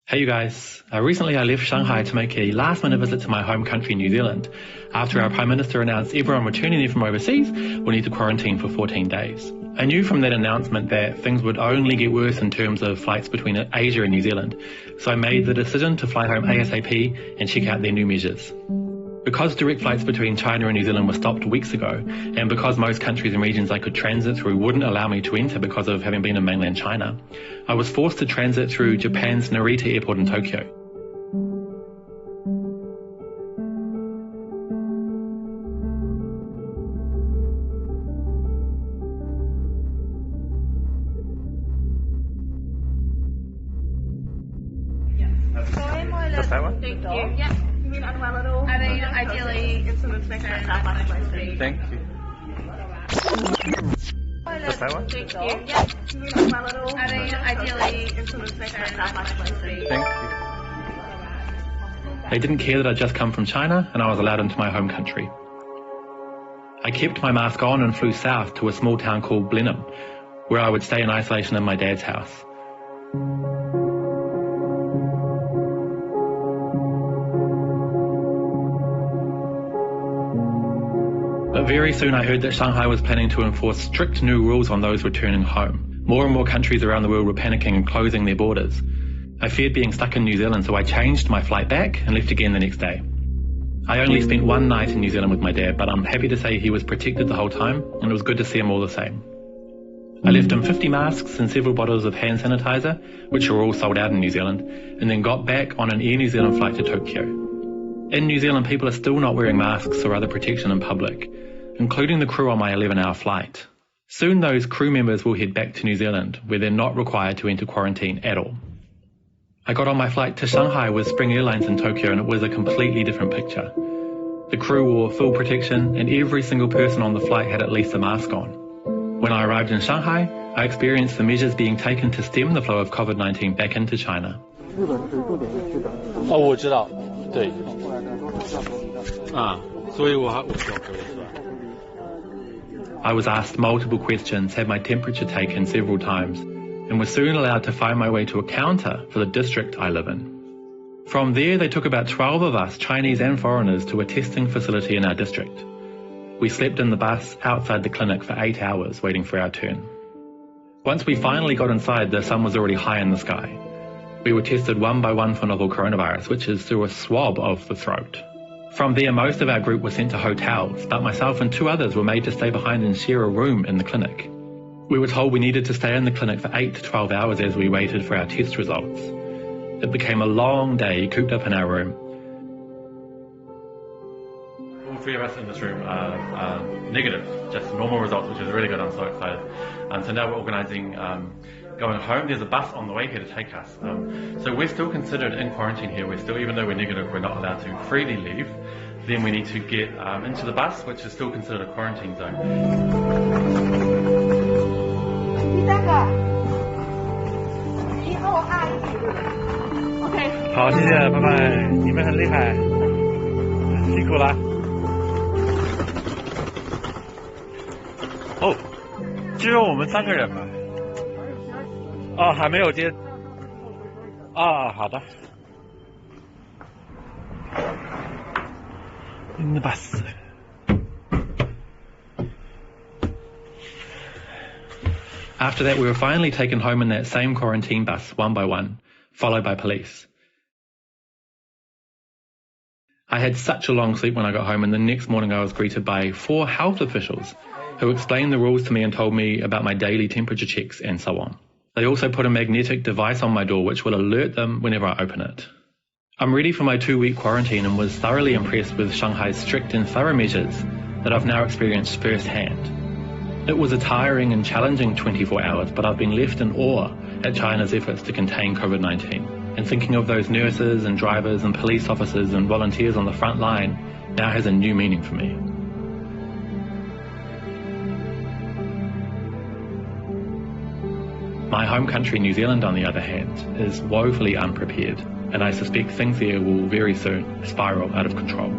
Hey you guys, recently I left Shanghai to make a last-minute visit to my home country, New Zealand, after our Prime Minister announced everyone returning there from overseas will need to quarantine for 14 days. I knew from that announcement that things would only get worse in terms of flights between Asia and New Zealand, so I made the decision to fly home ASAP and check out their new measures. Because direct flights between China and New Zealand were stopped weeks ago, and because most countries and regions I could transit through wouldn't allow me to enter because of having been in mainland China, I was forced to transit through Japan's Narita Airport in Tokyo. Just that one? Thank you. Yeah. You mean unwell at all? I mean, ideally, it's an inspection at South Island. Thank you. Just that one? Thank you. Yeah. You mean unwell at all? I mean, ideally, it's an inspection at South Island. Thank you. They didn't care that I'd just come from China and I was allowed into my home country. I kept my mask on and flew south to a small town called Blenheim, where I would stay in isolation in my dad's house. But very soon I heard that Shanghai was planning to enforce strict new rules on those returning home. More and more countries around the world were panicking and closing their borders. I feared being stuck in New Zealand, so I changed my flight back and left again the next day. I only spent one night in New Zealand with my dad, but I'm happy to say he was protected the whole time, and it was good to see him all the same. I left him 50 masks and several bottles of hand sanitizer, which were all sold out in New Zealand, and then got back on an Air New Zealand flight to Tokyo. In New Zealand, people are still not wearing masks or other protection in public, including the crew on my 11-hour flight. Soon those crew members will head back to New Zealand, where they're not required to enter quarantine at all. I got on my flight to Shanghai with Spring Airlines in Tokyo, and it was a completely different picture. The crew wore full protection, and every single person on the flight had at least a mask on. When I arrived in Shanghai, I experienced the measures being taken to stem the flow of COVID-19 back into China. 哦，我知道，对，啊，所以我需要隔离是吧？ I was asked multiple questions, had my temperature taken several times, and was soon allowed to find my way to a counter for the district I live in. From there, they took about 12 of us, Chinese and foreigners, to a testing facility in our district. We slept in the bus outside the clinic for 8 hours waiting for our turn. Once we finally got inside, the sun was already high in the sky. We were tested one by one for novel coronavirus, which is through a swab of the throat. From there, most of our group were sent to hotels, but myself and 2 others were made to stay behind and share a room in the clinic. We were told we needed to stay in the clinic for 8 to 12 hours as we waited for our test results. It became a long day cooped up in our room. All 3 of us in this room are negative, just normal results, which is really good. I'm so excited. So now we're organising going home. There's a bus on the way here to take us. So we're still considered in quarantine here. We're still, even though we're negative, we're not allowed to freely leave. Then we need to get into the bus, which is still considered a quarantine zone. 第3个，1后2 OK。好，谢谢，拜拜，你们很厉害，辛苦了。哦，只有我们3个人吗？哦，还没有接。啊，好的。那bus。After that, we were finally taken home in that same quarantine bus, one by one, followed by police. I had such a long sleep when I got home, and the next morning I was greeted by 4 health officials who explained the rules to me and told me about my daily temperature checks and so on. They also put a magnetic device on my door which will alert them whenever I open it. I'm ready for my 2-week quarantine and was thoroughly impressed with Shanghai's strict and thorough measures that I've now experienced firsthand. It was a tiring and challenging 24 hours, but I've been left in awe at China's efforts to contain COVID-19. And thinking of those nurses and drivers and police officers and volunteers on the front line now has a new meaning for me. My home country, New Zealand, on the other hand, is woefully unprepared, and I suspect things there will very soon spiral out of control.